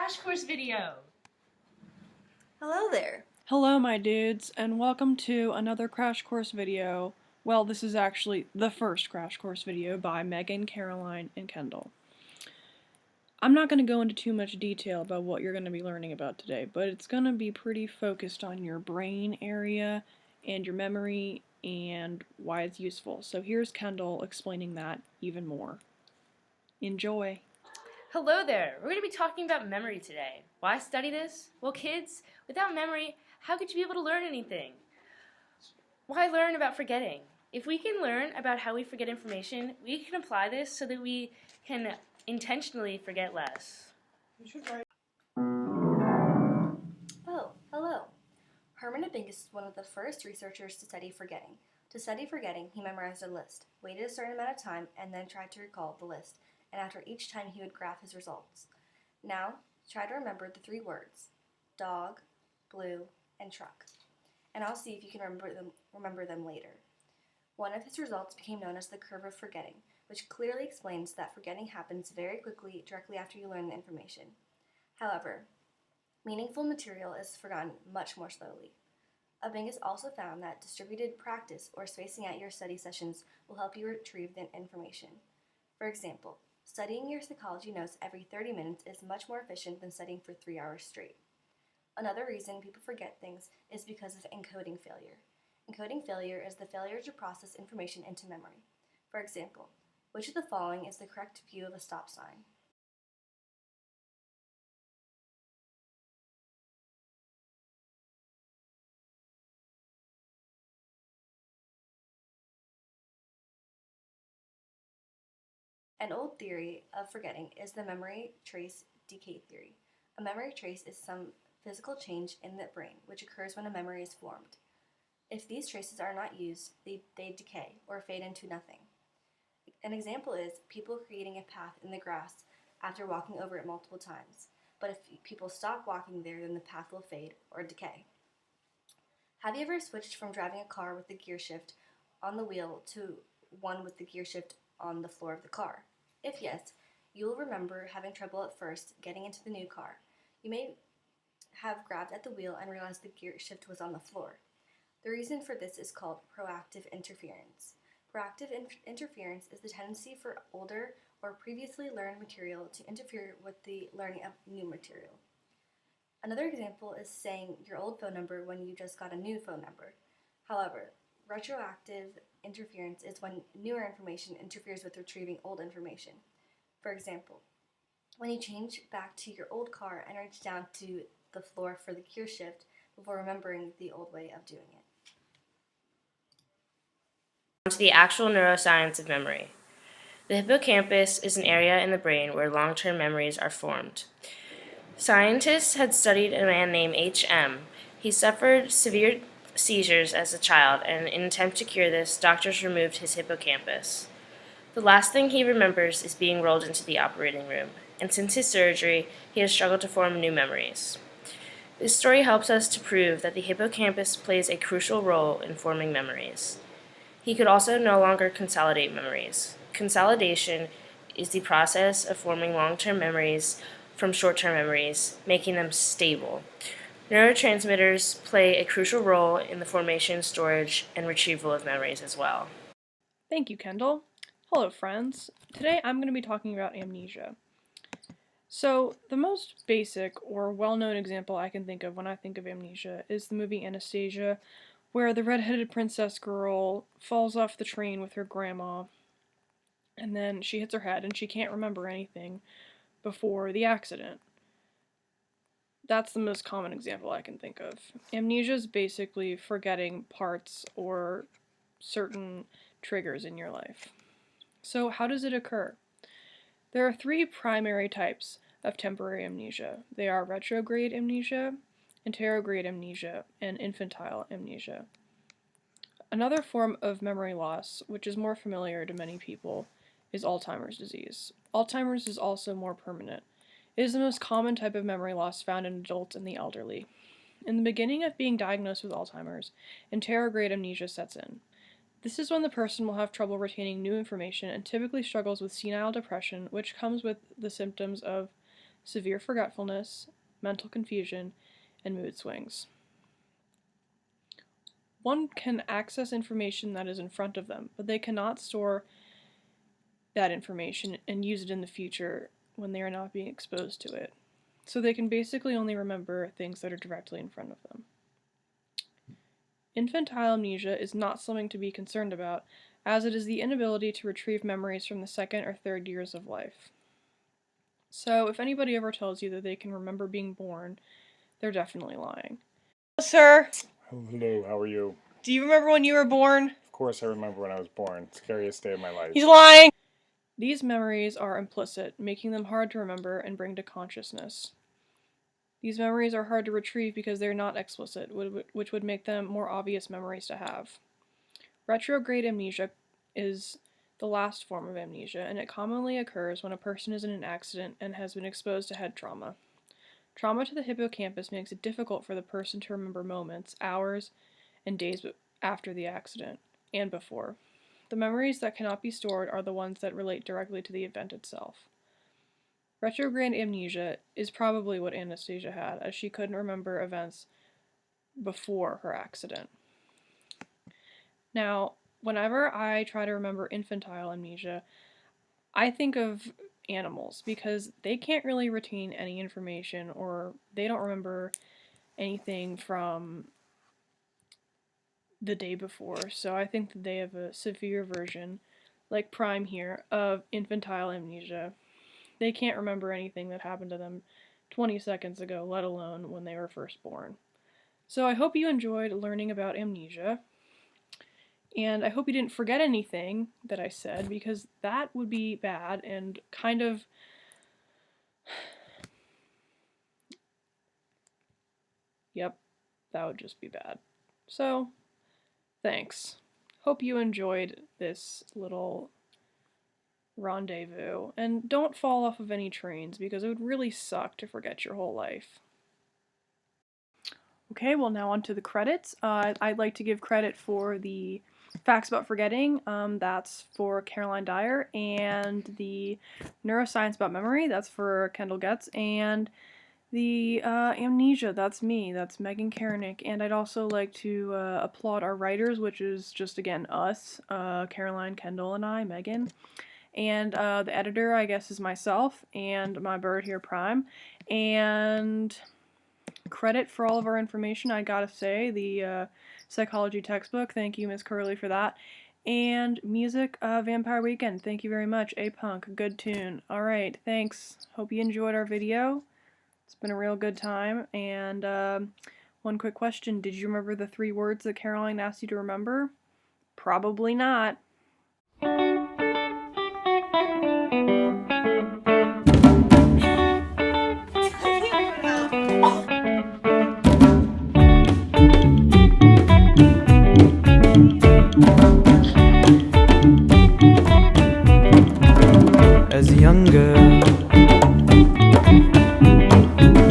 crash course video. Hello there. Hello my dudes, and welcome to another crash course video. Well, this is actually the first crash course video by Meghan, Caroline, and Kendall. I'm not going to go into too much detail about what you're going to be learning about today, but it's going to be pretty focused on your brain area and your memory and why it's useful. So here's Kendall explaining that even more. Enjoy! Hello there. We're going to be talking about memory today. Why study this? Well, kids, without memory, how could you be able to learn anything? Why learn about forgetting? If we can learn about how we forget information, we can apply this so that we can intentionally forget less. Oh, hello. Herman Abing is one of the first researchers to study forgetting. To study forgetting, he memorized a list, waited a certain amount of time, and then tried to recall the list, and after each time he would graph his results. Now, try to remember the three words: dog, blue, and truck. And I'll see if you can remember them later. One of his results became known as the curve of forgetting, which clearly explains that forgetting happens very quickly directly after you learn the information. However, meaningful material is forgotten much more slowly. Abing has also found that distributed practice or spacing out your study sessions will help you retrieve the information. For example, studying your psychology notes every 30 minutes is much more efficient than studying for 3 hours straight. Another reason people forget things is because of encoding failure. Encoding failure is the failure to process information into memory. For example, which of the following is the correct view of a stop sign? An old theory of forgetting is the memory trace decay theory. A memory trace is some physical change in the brain which occurs when a memory is formed. If these traces are not used, they decay or fade into nothing. An example is people creating a path in the grass after walking over it multiple times. But if people stop walking there, then the path will fade or decay. Have you ever switched from driving a car with the gear shift on the wheel to one with the gear shift on the floor of the car? If yes, you will remember having trouble at first getting into the new car. You may have grabbed at the wheel and realized the gear shift was on the floor. The reason for this is called proactive interference. Proactive interference is the tendency for older or previously learned material to interfere with the learning of new material. Another example is saying your old phone number when you just got a new phone number. However, retroactive interference is when newer information interferes with retrieving old information. For example, when you change back to your old car and reach down to the floor for the gear shift before remembering the old way of doing it. To the actual neuroscience of memory. The hippocampus is an area in the brain where long-term memories are formed. Scientists had studied a man named H.M. He suffered severe seizures as a child, and in an attempt to cure this, doctors removed his hippocampus. The last thing he remembers is being rolled into the operating room, and since his surgery, he has struggled to form new memories. This story helps us to prove that the hippocampus plays a crucial role in forming memories. He could also no longer consolidate memories. Consolidation is the process of forming long-term memories from short-term memories, making them stable. Neurotransmitters play a crucial role in the formation, storage, and retrieval of memories as well. Thank you, Kendall. Hello, friends. Today I'm going to be talking about amnesia. So, the most basic or well-known example I can think of when I think of amnesia is the movie Anastasia, where the red-headed princess girl falls off the train with her grandma, and then she hits her head and she can't remember anything before the accident. That's the most common example I can think of. Amnesia is basically forgetting parts or certain triggers in your life. So how does it occur? There are three primary types of temporary amnesia. They are retrograde amnesia, anterograde amnesia, and infantile amnesia. Another form of memory loss, which is more familiar to many people, is Alzheimer's disease. Alzheimer's is also more permanent. It is the most common type of memory loss found in adults and the elderly. In the beginning of being diagnosed with Alzheimer's, anterograde amnesia sets in. This is when the person will have trouble retaining new information and typically struggles with senile depression, which comes with the symptoms of severe forgetfulness, mental confusion, and mood swings. One can access information that is in front of them, but they cannot store that information and use it in the future when they are not being exposed to it. So they can basically only remember things that are directly in front of them. Infantile amnesia is not something to be concerned about, as it is the inability to retrieve memories from the second or third years of life. So if anybody ever tells you that they can remember being born, they're definitely lying. Sir, Hello, how are you? do you remember when you were born? Of course I remember when I was born. Scariest day of my life. He's lying! These memories are implicit, making them hard to remember and bring to consciousness. These memories are hard to retrieve because they are not explicit, which would make them more obvious memories to have. Retrograde amnesia is the last form of amnesia, and it commonly occurs when a person is in an accident and has been exposed to head trauma. Trauma to the hippocampus makes it difficult for the person to remember moments, hours, and days after the accident, and before. The memories that cannot be stored are the ones that relate directly to the event itself. Retrograde amnesia is probably what Anastasia had, as she couldn't remember events before her accident. Now, whenever I try to remember infantile amnesia, I think of animals because they can't really retain any information, or they don't remember anything from the day before. So I think that they have a severe version, like Prime here, of infantile amnesia. They can't remember anything that happened to them 20 seconds ago, let alone when they were first born. So I hope you enjoyed learning about amnesia. And I hope you didn't forget anything that I said, because that would be bad and kind of... Yep, that would just be bad. So, thanks. Hope you enjoyed this little rendezvous. And don't fall off of any trains, because it would really suck to forget your whole life. Okay, well, now on to the credits. I'd like to give credit for the Facts About Forgetting, that's for Caroline Dyer, and the Neuroscience About Memory, that's for Kendall Goetz, and the Amnesia, that's me, that's Meghan Karanik. And I'd also like to applaud our writers, which is just, again, us, Caroline, Kendall, and I, Meghan. And the editor, I guess, is myself, and my bird here, Prime. And credit for all of our information, I gotta say, the psychology textbook, thank you, Miss Curley, for that. And music, Vampire Weekend, thank you very much. A-Punk, good tune. Alright, thanks. Hope you enjoyed our video. It's been a real good time. And one quick question, did you remember the 3 words that Caroline asked you to remember? Probably not.